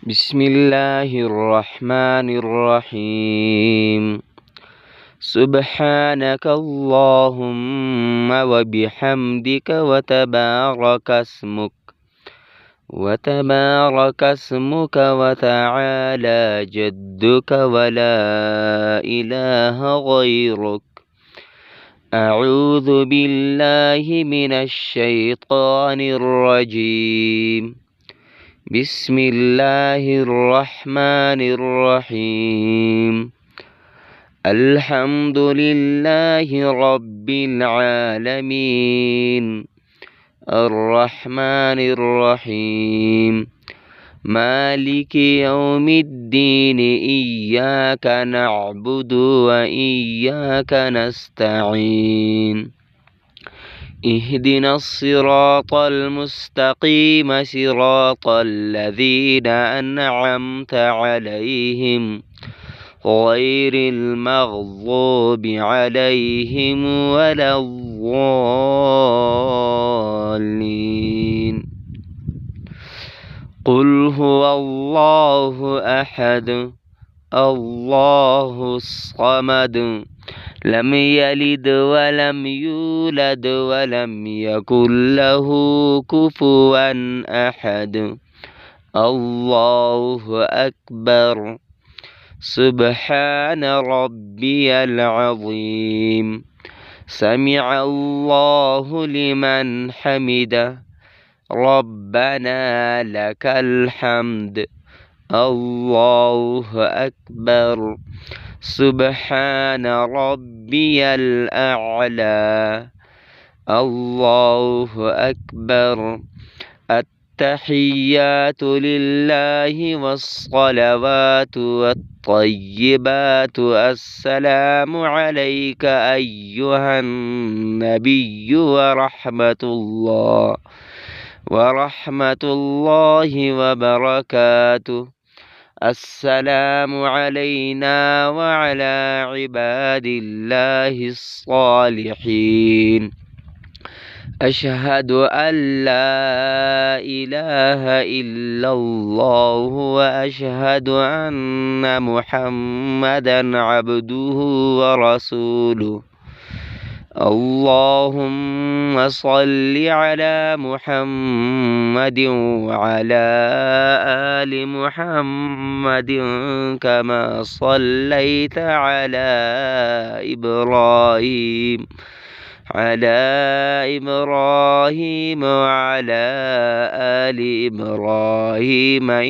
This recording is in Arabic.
بسم الله الرحمن الرحيم سبحانك اللهم وبحمدك وتبارك اسمك وتعالى جدك ولا إله غيرك. أعوذ بالله من الشيطان الرجيم. بسم الله الرحمن الرحيم. الحمد لله رب العالمين الرحمن الرحيم مالك يوم الدين إياك نعبد وإياك نستعين. اهدنا الصراط المستقيم صراط الذين أنعمت عليهم غير المغضوب عليهم ولا الضالين. قل هو الله أحد الله الصمد لم يلد ولم يولد ولم يكن له كفوا أحد. الله أكبر. سبحان ربي العظيم. سمع الله لمن حمده. ربنا لك الحمد. الله أكبر. سبحان ربي الأعلى. الله أكبر. التحيات لله والصلوات والطيبات. السلام عليك أيها النبي ورحمة الله وبركاته. السلام علينا وعلى عباد الله الصالحين. أشهد أن لا إله إلا الله وأشهد أن محمدا عبده ورسوله. اللهم صل على محمد وعلى آل محمد كما صليت على إبراهيم وعلى آل إبراهيم